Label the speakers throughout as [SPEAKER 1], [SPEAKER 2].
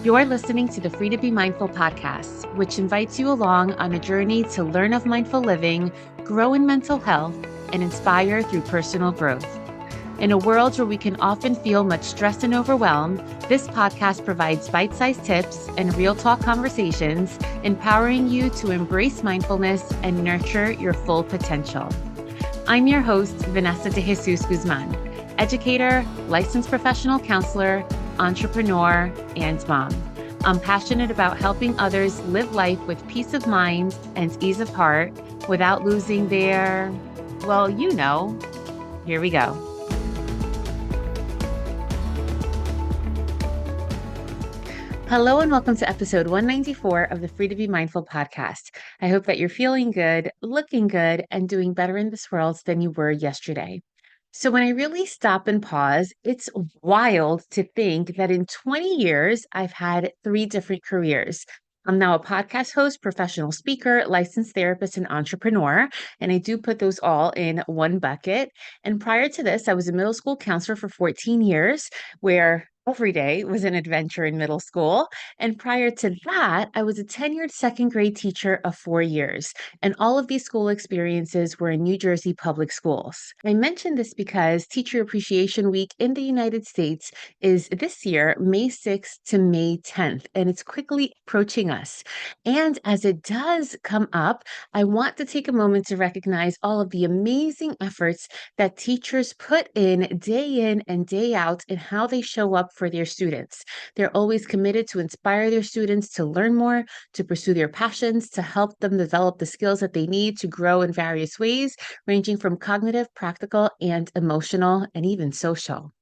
[SPEAKER 1] You're listening to the Free to Be Mindful podcast, which invites you along on a journey to learn of mindful living, grow in mental health, and inspire through personal growth. In a world where we can often feel much stress and overwhelmed, this podcast provides bite-sized tips and real talk conversations, empowering you to embrace mindfulness and nurture your full potential. I'm your host, Vanessa De Jesus Guzman, educator, licensed professional counselor, entrepreneur, and mom. I'm passionate about helping others live life with peace of mind and ease of heart without losing their, here we go. Hello and welcome to episode 194 of the Free to Be Mindful podcast. I hope that you're feeling good, looking good, and doing better in this world than you were yesterday. So when I really stop and pause, it's wild to think that in 20 years, I've had 3 different careers. I'm now a podcast host, professional speaker, licensed therapist, and entrepreneur, and I do put those all in one bucket. And prior to this, I was a middle school counselor for 14 years, where every day was an adventure in middle school. And prior to that, I was a tenured second grade teacher of 4 years. And all of these school experiences were in New Jersey public schools. I mention this because Teacher Appreciation Week in the United States is this year, May 6th to May 10th, and it's quickly approaching us. And as it does come up, I want to take a moment to recognize all of the amazing efforts that teachers put in and day out in how they show up for their students. They're always committed to inspire their students to learn more, to pursue their passions, to help them develop the skills that they need to grow in various ways, ranging from cognitive, practical, and emotional, and even social.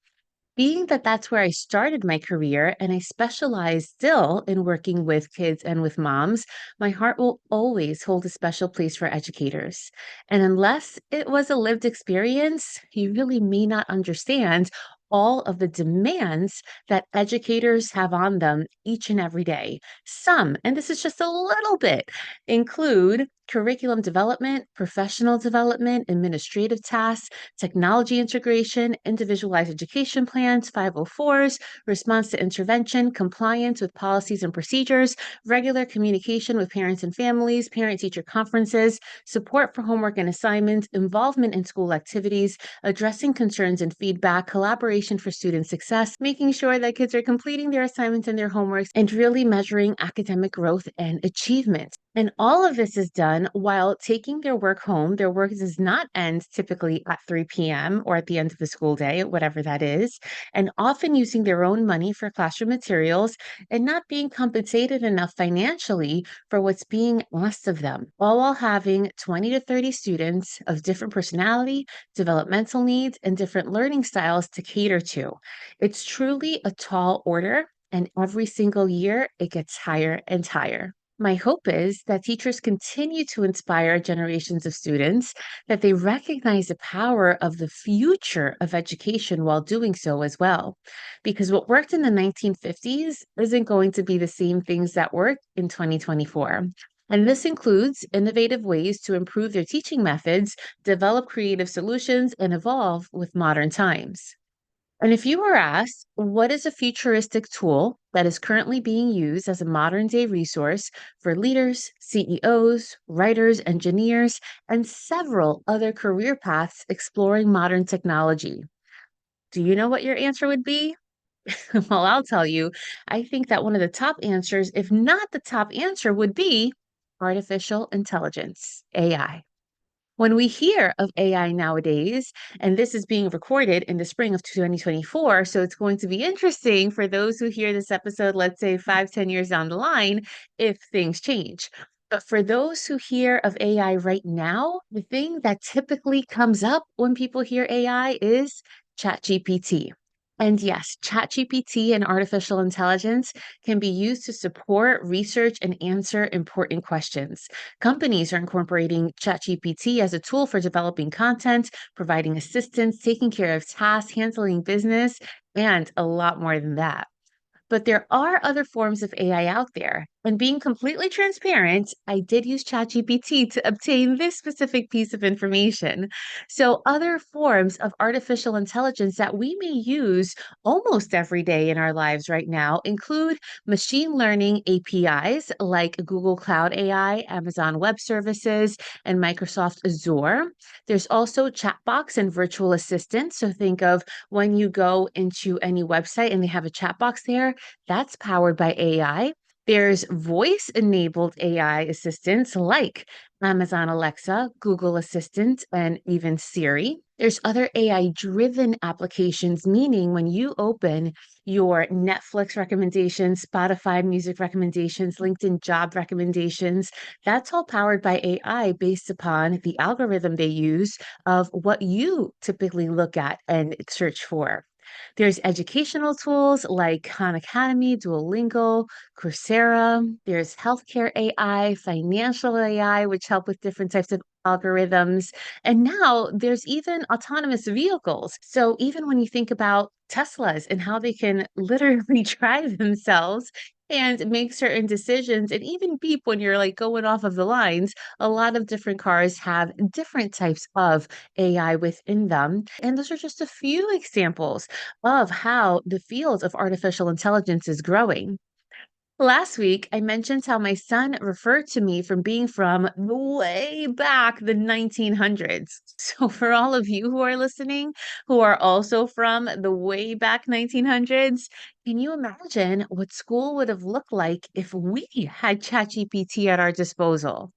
[SPEAKER 1] Being that that's where I started my career and I specialize still in working with kids and with moms, my heart will always hold a special place for educators. And unless it was a lived experience, you really may not understand all of the demands that educators have on them each and every day. Some, and this is just a little bit, include curriculum development, professional development, administrative tasks, technology integration, individualized education plans, 504s, response to intervention, compliance with policies and procedures, regular communication with parents and families, parent-teacher conferences, support for homework and assignments, involvement in school activities, addressing concerns and feedback, collaboration for student success, making sure that kids are completing their assignments and their homeworks, and really measuring academic growth and achievement. And all of this is done while taking their work home. Their work does not end typically at 3 p.m. or at the end of the school day, whatever that is, and often using their own money for classroom materials and not being compensated enough financially for what's being asked of them, all while having 20 to 30 students of different personality, developmental needs, and different learning styles to cater to. It's truly a tall order, and every single year it gets higher and higher. My hope is that teachers continue to inspire generations of students, that they recognize the power of the future of education while doing so as well. Because what worked in the 1950s isn't going to be the same things that work in 2024. And this includes innovative ways to improve their teaching methods, develop creative solutions, and evolve with modern times. And if you were asked, what is a futuristic tool that is currently being used as a modern day resource for leaders, CEOs, writers, engineers, and several other career paths exploring modern technology? Do you know what your answer would be? Well, I'll tell you, I think that one of the top answers, if not the top answer, would be artificial intelligence, AI. When we hear of AI nowadays, and this is being recorded in the spring of 2024, so it's going to be interesting for those who hear this episode, let's say 5, 10 years down the line, if things change. But for those who hear of AI right now, the thing that typically comes up when people hear AI is ChatGPT. And yes, ChatGPT and artificial intelligence can be used to support research and answer important questions. Companies are incorporating ChatGPT as a tool for developing content, providing assistance, taking care of tasks, handling business, and a lot more than that. But there are other forms of AI out there, And being completely transparent, I did use ChatGPT to obtain this specific piece of information. So, other forms of artificial intelligence that we may use almost every day in our lives right now include machine learning APIs like Google Cloud AI, Amazon Web Services, and Microsoft Azure. There's also chatbots and virtual assistants. So, think of when you go into any website and they have a chat box there, that's powered by AI. There's voice enabled AI assistants like Amazon Alexa, Google Assistant, and even Siri. There's other AI driven applications, meaning when you open your Netflix recommendations, Spotify music recommendations, LinkedIn job recommendations, that's all powered by AI based upon the algorithm they use of what you typically look at and search for. There's educational tools like Khan Academy, Duolingo, Coursera. There's healthcare AI, financial AI, which help with different types of algorithms. And now there's even autonomous vehicles. So even when you think about Teslas and how they can literally drive themselves and make certain decisions and even beep when you're like going off of the lines, a lot of different cars have different types of AI within them. And those are just a few examples of how the field of artificial intelligence is growing. Last week, I mentioned how my son referred to me from being from way back the 1900s. So, for all of you who are listening, who are also from the way back 1900s, can you imagine what school would have looked like if we had ChatGPT at our disposal?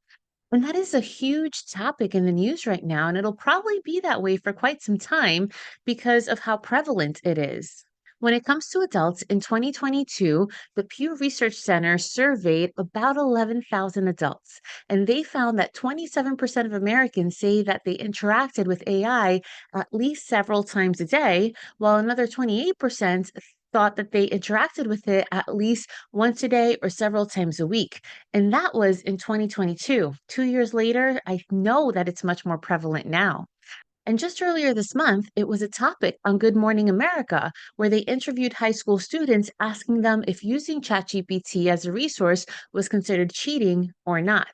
[SPEAKER 1] And that is a huge topic in the news right now, and it'll probably be that way for quite some time because of how prevalent it is. When it comes to adults, in 2022, the Pew Research Center surveyed about 11,000 adults, and they found that 27% of Americans say that they interacted with AI at least several times a day, while another 28% thought that they interacted with it at least once a day or several times a week. And that was in 2022. 2 years later, I know that it's much more prevalent now. And just earlier this month, it was a topic on Good Morning America, where they interviewed high school students asking them if using ChatGPT as a resource was considered cheating or not.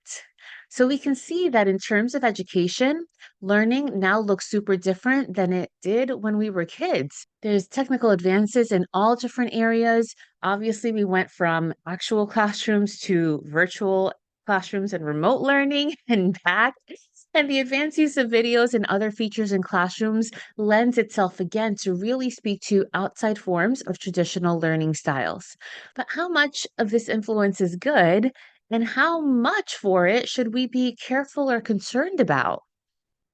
[SPEAKER 1] So we can see that in terms of education, learning now looks super different than it did when we were kids. There's technical advances in all different areas. Obviously, we went from actual classrooms to virtual classrooms and remote learning and back. And the advanced use of videos and other features in classrooms lends itself again to really speak to outside forms of traditional learning styles. But how much of this influence is good, and how much for it should we be careful or concerned about?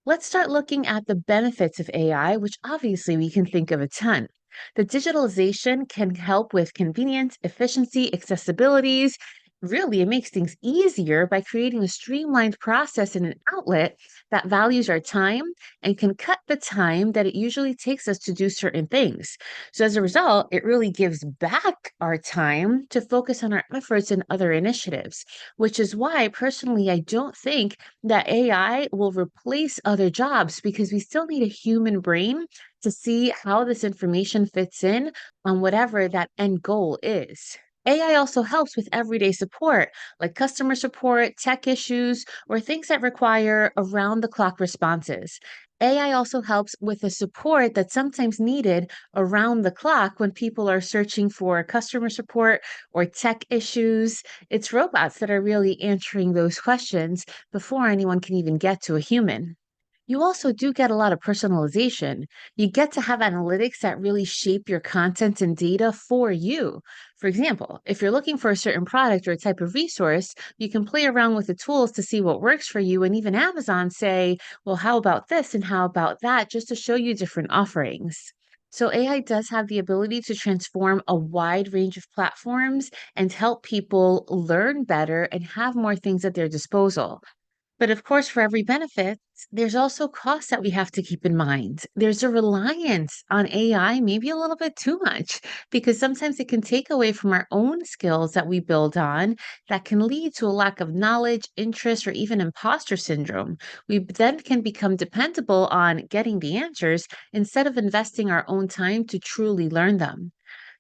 [SPEAKER 1] Let's start looking at the benefits of AI, which obviously we can think of a ton. The digitalization can help with convenience, efficiency, accessibilities. Really, it makes things easier by creating a streamlined process and an outlet that values our time and can cut the time that it usually takes us to do certain things. So, as a result, it really gives back our time to focus on our efforts and other initiatives, which is why, personally, I don't think that AI will replace other jobs because we still need a human brain to see how this information fits in on whatever that end goal is. AI also helps with everyday support, like customer support, tech issues, or things that require around the clock responses. AI also helps with the support that's sometimes needed around the clock when people are searching for customer support or tech issues. It's robots that are really answering those questions before anyone can even get to a human. You also do get a lot of personalization. You get to have analytics that really shape your content and data for you. For example, if you're looking for a certain product or a type of resource, you can play around with the tools to see what works for you. And even Amazon say, well, how about this and how about that, just to show you different offerings. So AI does have the ability to transform a wide range of platforms and help people learn better and have more things at their disposal. But of course, for every benefit, there's also costs that we have to keep in mind. There's a reliance on AI, maybe a little bit too much, because sometimes it can take away from our own skills that we build on that can lead to a lack of knowledge, interest, or even imposter syndrome. We then can become dependable on getting the answers instead of investing our own time to truly learn them.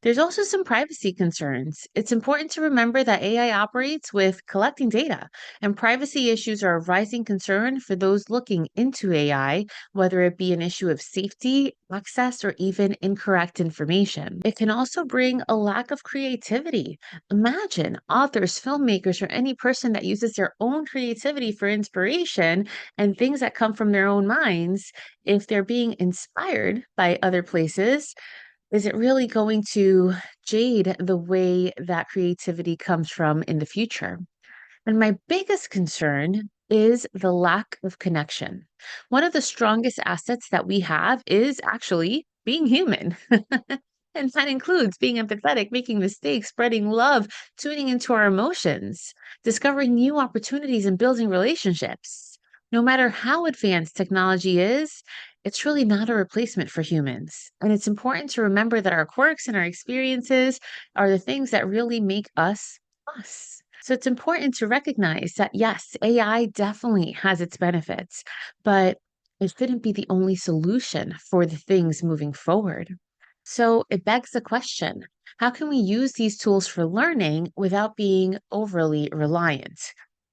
[SPEAKER 1] There's also some privacy concerns. It's important to remember that AI operates with collecting data, and privacy issues are a rising concern for those looking into AI, whether it be an issue of safety, access, or even incorrect information. It can also bring a lack of creativity. Imagine authors, filmmakers, or any person that uses their own creativity for inspiration and things that come from their own minds, if they're being inspired by other places, is it really going to jade the way that creativity comes from in the future? And my biggest concern is the lack of connection. One of the strongest assets that we have is actually being human. And that includes being empathetic, making mistakes, spreading love, tuning into our emotions, discovering new opportunities, and building relationships. No matter how advanced technology is, it's really not a replacement for humans. And it's important to remember that our quirks and our experiences are the things that really make us us. So it's important to recognize that yes, AI definitely has its benefits, but it shouldn't be the only solution for the things moving forward. So it begs the question, how can we use these tools for learning without being overly reliant?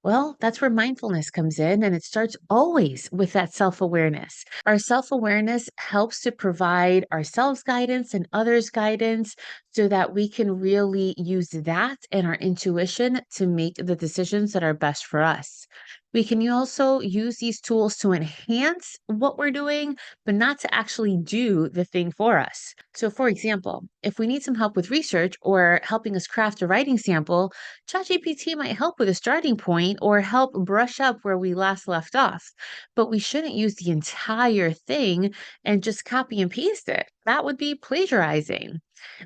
[SPEAKER 1] Well, that's where mindfulness comes in, and it starts always with that self awareness. Our self awareness helps to provide ourselves guidance and others guidance so that we can really use that and our intuition to make the decisions that are best for us. We can also use these tools to enhance what we're doing, but not to actually do the thing for us. So, for example, if we need some help with research or helping us craft a writing sample, ChatGPT might help with a starting point or help brush up where we last left off. But we shouldn't use the entire thing and just copy and paste it. That would be plagiarizing.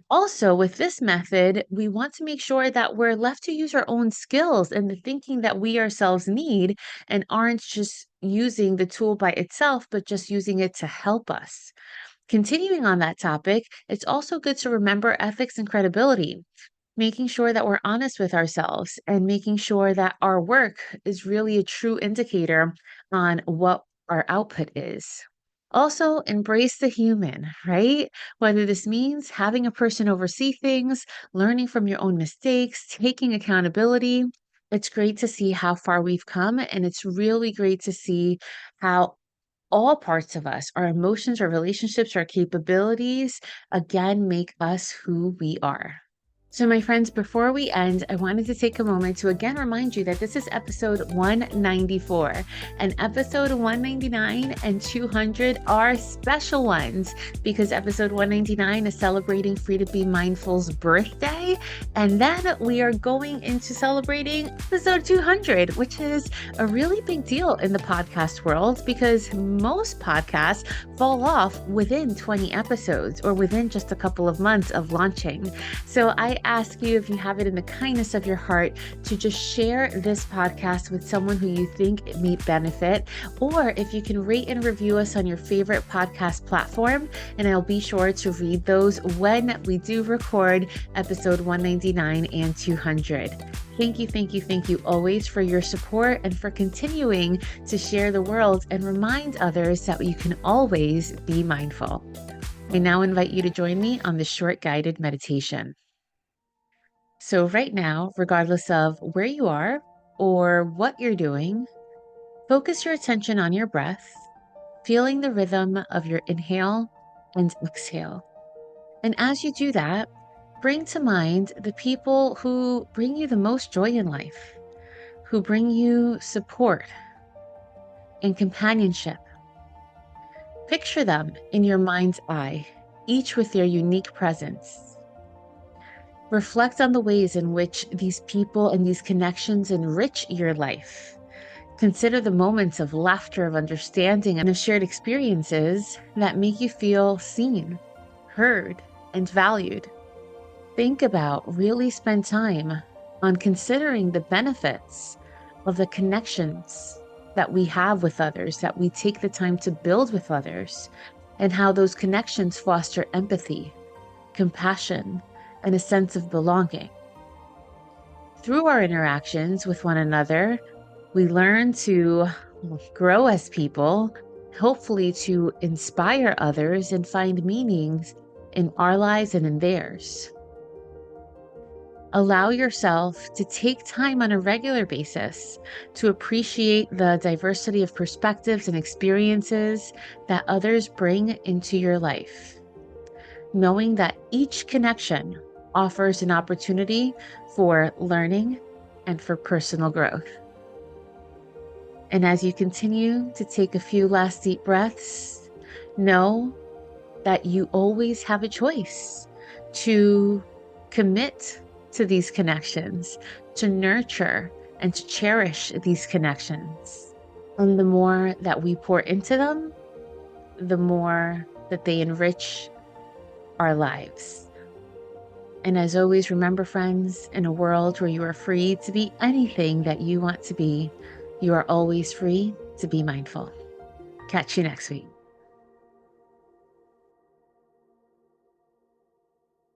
[SPEAKER 1] Also, with this method, we want to make sure that we're left to use our own skills and the thinking that we ourselves need and aren't just using the tool by itself, but just using it to help us. Continuing on that topic, it's also good to remember ethics and credibility, making sure that we're honest with ourselves and making sure that our work is really a true indicator on what our output is. Also, embrace the human, right? Whether this means having a person oversee things, learning from your own mistakes, taking accountability. It's great to see how far we've come, and it's really great to see how all parts of us, our emotions, our relationships, our capabilities, again, make us who we are. So, my friends, before we end, I wanted to take a moment to again remind you that this is episode 194, and episode 199 and 200 are special ones because episode 199 is celebrating Free to Be Mindful's birthday. And then we are going into celebrating episode 200, which is a really big deal in the podcast world because most podcasts fall off within 20 episodes or within just a couple of months of launching. So I ask you, if you have it in the kindness of your heart, to just share this podcast with someone who you think it may benefit, or if you can rate and review us on your favorite podcast platform, and I'll be sure to read those when we do record episode 199 and 200. Thank you, thank you, thank you always for your support and for continuing to share the world and remind others that you can always be mindful. I now invite you to join me on this short guided meditation. So right now, regardless of where you are or what you're doing, focus your attention on your breath, feeling the rhythm of your inhale and exhale. And as you do that, bring to mind the people who bring you the most joy in life, who bring you support and companionship. Picture them in your mind's eye, each with their unique presence. Reflect on the ways in which these people and these connections enrich your life. Consider the moments of laughter, of understanding, and of shared experiences that make you feel seen, heard, and valued. Think about, really spend time on considering the benefits of the connections that we have with others, that we take the time to build with others, and how those connections foster empathy, compassion, and a sense of belonging. Through our interactions with one another, we learn to grow as people, hopefully to inspire others and find meanings in our lives and in theirs. Allow yourself to take time on a regular basis to appreciate the diversity of perspectives and experiences that others bring into your life, knowing that each connection offers an opportunity for learning and for personal growth. And as you continue to take a few last deep breaths, know that you always have a choice to commit to these connections, to nurture and to cherish these connections. And the more that we pour into them, the more that they enrich our lives. And as always, remember, friends, in a world where you are free to be anything that you want to be, you are always free to be mindful. Catch you next week.